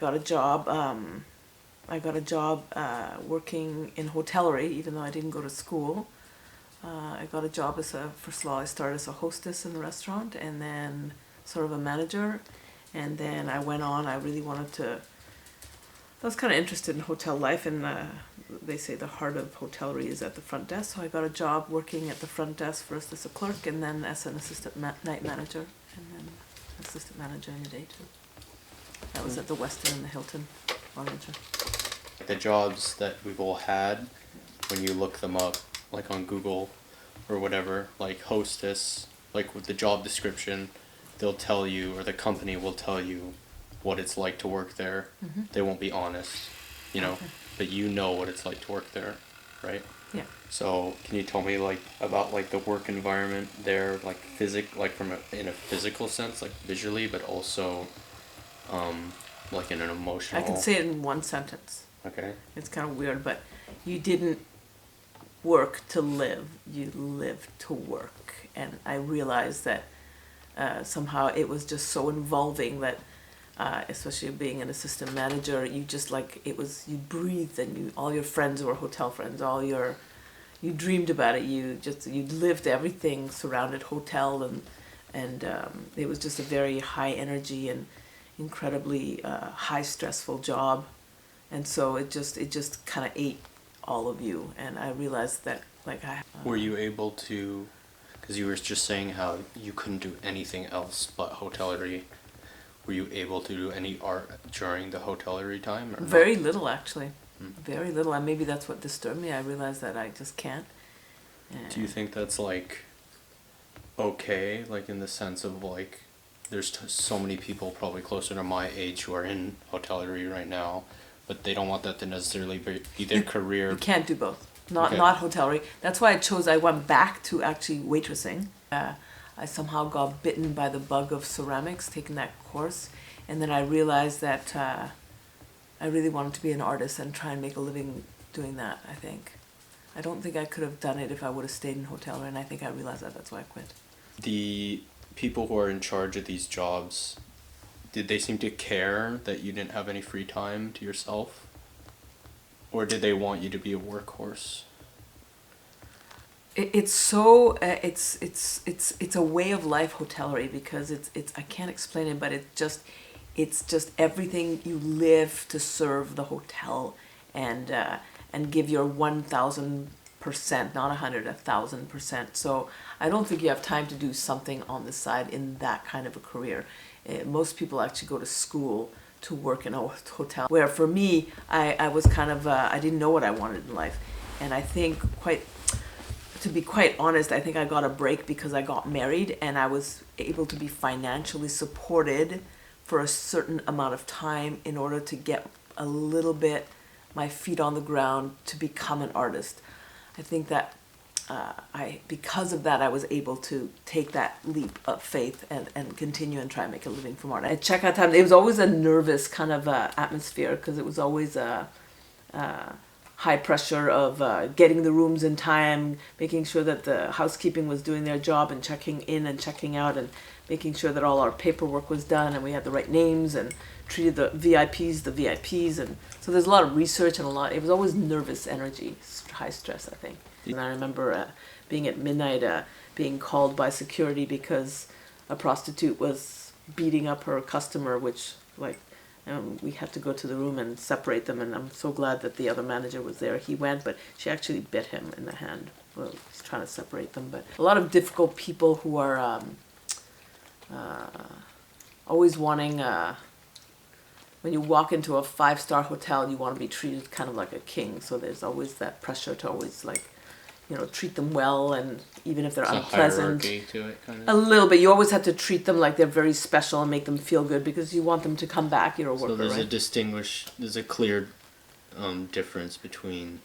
got a job. I got a job working in hotellery, even though I didn't go to school. I got a job first of all, I started as a hostess in the restaurant, and then sort of a manager, and then I went on. I really wanted to. I was kind of interested in hotel life, and they say the heart of hotellery is at the front desk. So I got a job working at the front desk, first as a clerk, and then as an assistant night manager, and then assistant manager in the day too. That was at the Westin and the Hilton, manager. The jobs that we've all had, when you look them up, like on Google or whatever, like hostess, like with the job description, they'll tell you, or the company will tell you what it's like to work there. Mm-hmm. They won't be honest, you know, Okay. but you know what it's like to work there, right? Yeah. So can you tell me like about like the work environment there, like in a physical sense, like visually, but also like in an emotional. I can say it in one sentence. Okay. It's kind of weird, but you didn't work to live, you lived to work. And I realized that somehow it was just so involving that, especially being an assistant manager, you just like, you breathed, and all your friends were hotel friends, you dreamed about it, you lived everything surrounded hotel, and it was just a very high energy and incredibly high stressful job. And so it just kind of ate all of you, and I realized that Were you able to, because you were just saying how you couldn't do anything else but hotellery, were you able to do any art during the hotellery time? Or very not? little actually. Very little, and maybe that's what disturbed me. I realized that I just can't. Do you think that's like okay, like in the sense of like there's so many people probably closer to my age who are in hotellery right now, but they don't want that to necessarily be their career. You can't do both. Not Okay. not hotellery. That's why I went back to actually waitressing. I somehow got bitten by the bug of ceramics, taking that course, and then I realized that I really wanted to be an artist and try and make a living doing that. I think. I don't think I could have done it if I would have stayed in hotellery, and I think I realized that. That's why I quit. The people who are in charge of these jobs, did they seem to care that you didn't have any free time to yourself? Or did they want you to be a workhorse? It's so it's a way of life, hotellery, because it's I can't explain it, but it's just everything. You live to serve the hotel and give your 1,000%, not 100, 1,000%. So I don't think you have time to do something on the side in that kind of a career. Most people actually go to school to work in a hotel, where for me, I was kind of, I didn't know what I wanted in life. And I think to be quite honest, I think I got a break because I got married, and I was able to be financially supported for a certain amount of time in order to get a little bit my feet on the ground to become an artist. I think that because of that, I was able to take that leap of faith and continue and try and make a living from art. At checkout time, it was always a nervous kind of atmosphere, because it was always a high pressure of getting the rooms in time, making sure that the housekeeping was doing their job and checking in and checking out, and making sure that all our paperwork was done and we had the right names and treated the VIPs, and so there's a lot of research and it was always nervous energy, high stress, I think. And I remember being at midnight, being called by security because a prostitute was beating up her customer, which we had to go to the room and separate them, and I'm so glad that the other manager was there. He went, but she actually bit him in the hand. Well, he's trying to separate them, but a lot of difficult people who are always wanting, when you walk into a 5-star hotel, you want to be treated kind of like a king, so there's always that pressure to always treat them well, and even if they're unpleasant. A hierarchy to it, kind of. A little bit. You always have to treat them like they're very special and make them feel good, because you want them to come back. You're a worker, so there's right? there's a clear difference between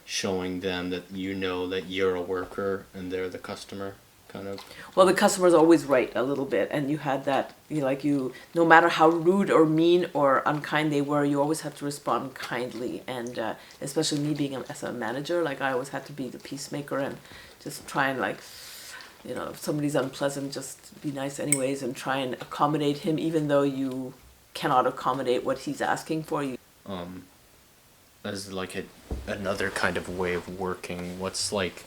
showing them that you know that you're a worker and they're the customer, kind of. Well, the customer's always right a little bit, and you had that, no matter how rude or mean or unkind they were, you always have to respond kindly, and especially me being as a manager, I always had to be the peacemaker and just try and if somebody's unpleasant, just be nice anyways and try and accommodate him, even though you cannot accommodate what he's asking for. As like another kind of way of working, what's like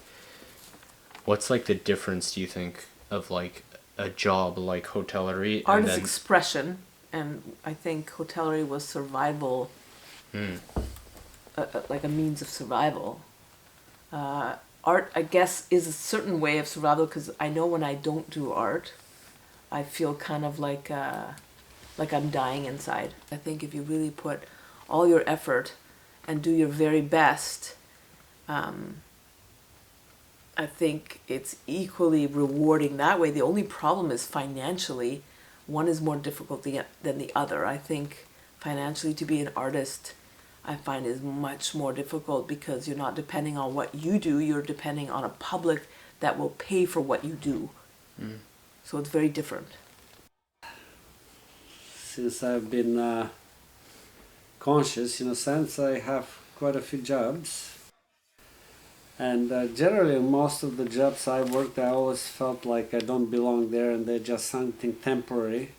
the difference, do you think, of like a job like hotellery Art and is then expression, and I think hotellery was survival, like a means of survival. Art, I guess, is a certain way of survival, because I know when I don't do art, I feel kind of like I'm dying inside. I think if you really put all your effort and do your very best, I think it's equally rewarding that way. The only problem is financially, one is more difficult than the other. I think financially to be an artist, I find is much more difficult, because you're not depending on what you do, you're depending on a public that will pay for what you do. So it's very different. Since I've been conscious, in a sense, I have quite a few jobs. And generally, most of the jobs I worked, I always felt like I don't belong there, and they're just something temporary.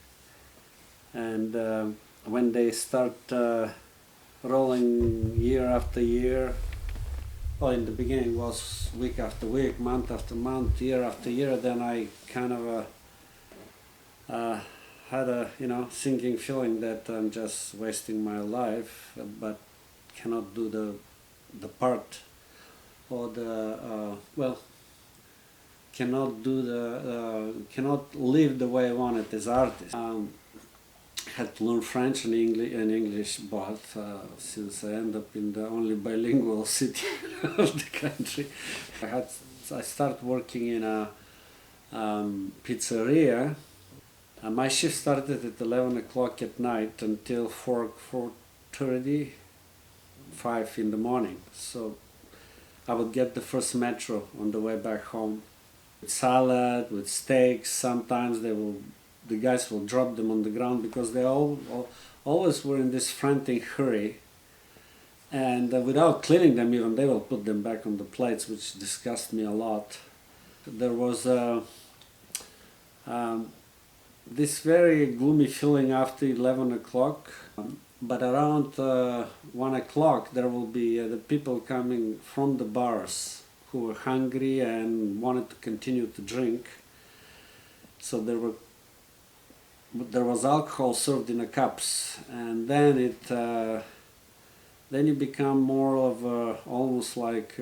And when they start rolling year after year, well, in the beginning was week after week, month after month, year after year, then I kind of had a sinking feeling that I'm just wasting my life, but cannot do the part, or cannot live the way I wanted as artist. Had to learn French and English both, since I end up in the only bilingual city of the country. I started working in a pizzeria. My shift started at 11 o'clock at night until 4:30, 5 in the morning. So I would get the first metro on the way back home, with salad, with steaks. Sometimes the guys will drop them on the ground, because they always were in this frantic hurry, and without cleaning them even, they will put them back on the plates, which disgusted me a lot. There was this very gloomy feeling after 11 o'clock, but around 1 o'clock there will be the people coming from the bars who were hungry and wanted to continue to drink. So there was alcohol served in the cups, and then then you become more of almost like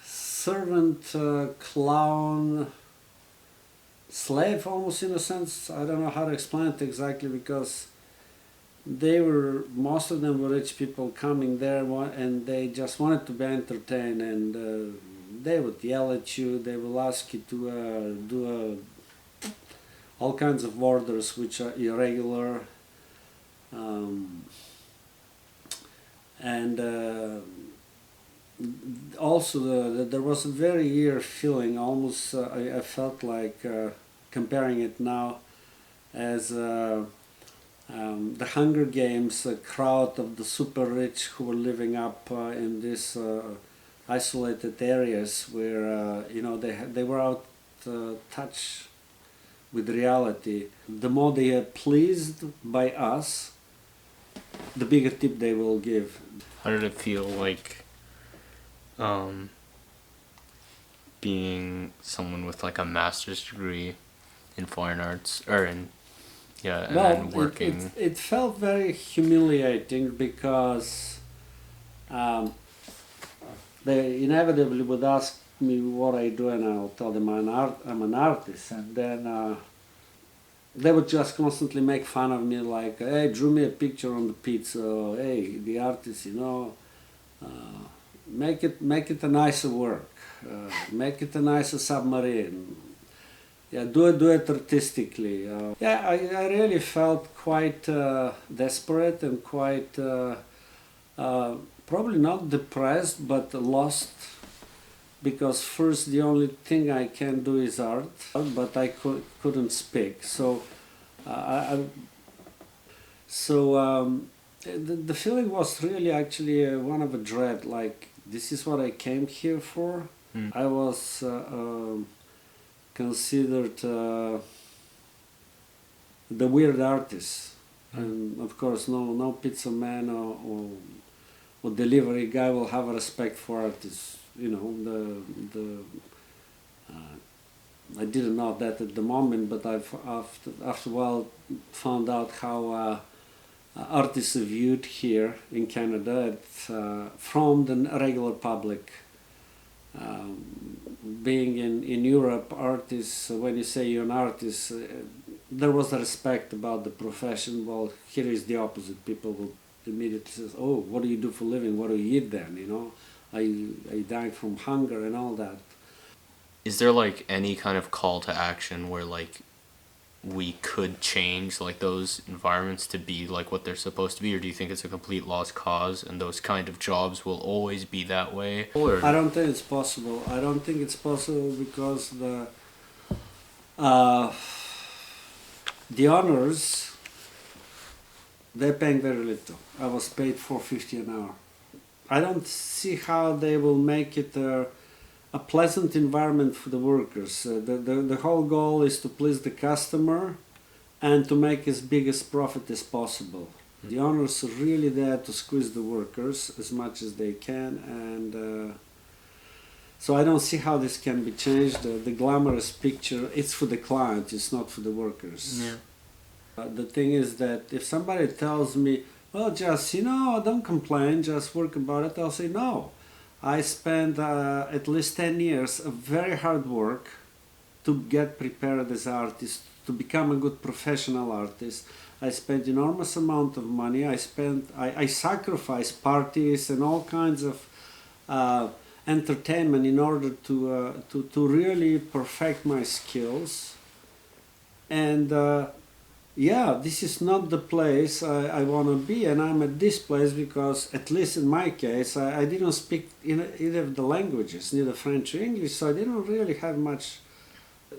servant, clown, slave, almost, in a sense. I don't know how to explain it exactly, because most of them were rich people coming there, and they just wanted to be entertained, and they would yell at you, they will ask you to do all kinds of orders which are irregular, and also there was a very eerie feeling, almost I felt like, comparing it now as the Hunger Games, a crowd of the super rich who were living up in these isolated areas where they were out touch with reality. The more they are pleased by us, the bigger tip they will give. how did it feel like being someone with like a master's degree in fine arts, or in and then working? It felt very humiliating, because they inevitably would ask me what I do, and I'll tell them I'm an artist, and then they would just constantly make fun of me, like, hey, drew me a picture on the pizza, or, hey, the artist, make it a nicer work, make it a nicer submarine. Yeah, do it artistically. I really felt quite desperate and quite probably not depressed, but lost, because first the only thing I can do is art, but I couldn't speak. So the feeling was really actually one of a dread, like, this is what I came here for. I was considered the weird artists. And of course, no pizza man or delivery guy will have a respect for artists. You know, I didn't know that at the moment, but I've after a while found out how artists are viewed here in Canada from the regular public. Being in Europe, artists, when you say you're an artist, there was a respect about the profession. Well, here is the opposite. People will immediately say, "Oh, what do you do for a living? What do you eat then? You know, are you dying from hunger and all that?" Is there like any kind of call to action where like we could change like those environments to be like what they're supposed to be, or do you think it's a complete lost cause and those kind of jobs will always be that way? Or I don't think it's possible. I don't think it's possible because the owners, they're paying very little. I was paid $4.50 an hour. I don't see how they will make it a pleasant environment for the workers. The whole goal is to please the customer and to make as big as profit as possible. The owners are really there to squeeze the workers as much as they can, and so I don't see how this can be changed. The glamorous picture, it's for the client, it's not for the workers. yeah. The thing is that if somebody tells me, well, just, don't complain, just work about it, I'll say no. I spent at least 10 years of very hard work to get prepared as an artist, to become a good professional artist. I spent enormous amount of money. I sacrificed parties and all kinds of entertainment in order to really perfect my skills. And this is not the place I want to be, and I'm at this place because, at least in my case, I didn't speak either of the languages, neither French or English, so I didn't really have much.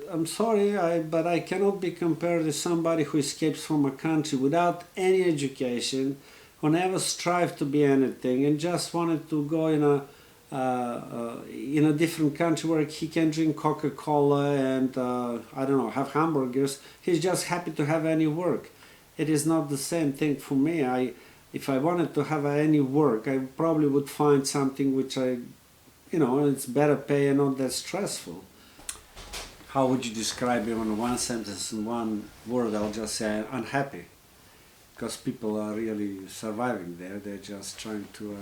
I'm sorry, but I cannot be compared to somebody who escapes from a country without any education, who never strived to be anything, and just wanted to go in a different country where he can drink Coca-Cola and have hamburgers. He's just happy to have any work. It is not the same thing for me. If I wanted to have any work, I probably would find something which it's better pay and not that stressful. How would you describe it in one sentence, in one word? I'll just say unhappy, because people are really surviving there. They're just trying to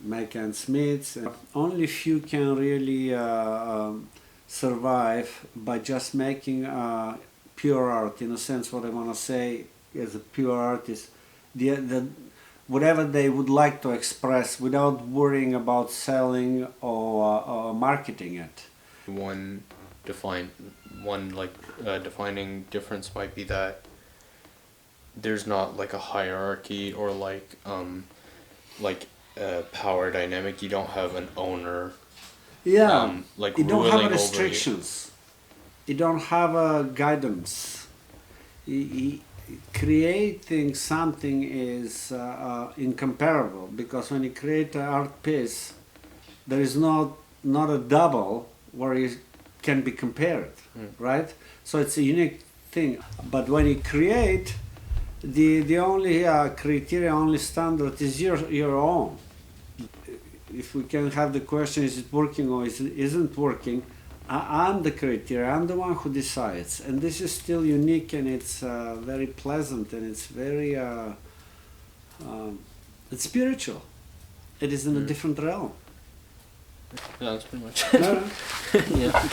make ends meet. Only few can really survive by just making pure art. In a sense, what I want to say as a pure artist, whatever they would like to express without worrying about selling or marketing it. One defining difference might be that there's not like a hierarchy or like a power dynamic. You don't have an owner. Yeah, like you don't ruling have restrictions. You don't have a guidance. Creating something is incomparable, because when you create an art piece, there is not a double where it can be compared, right? So it's a unique thing. But when you create, the only criteria, only standard is your own. If we can have the question, is it working or isn't working, I'm the criteria, I'm the one who decides. And this is still unique, and it's very pleasant, and it's very, it's spiritual. It is in a different realm. Yeah, that's pretty much Yeah. yeah.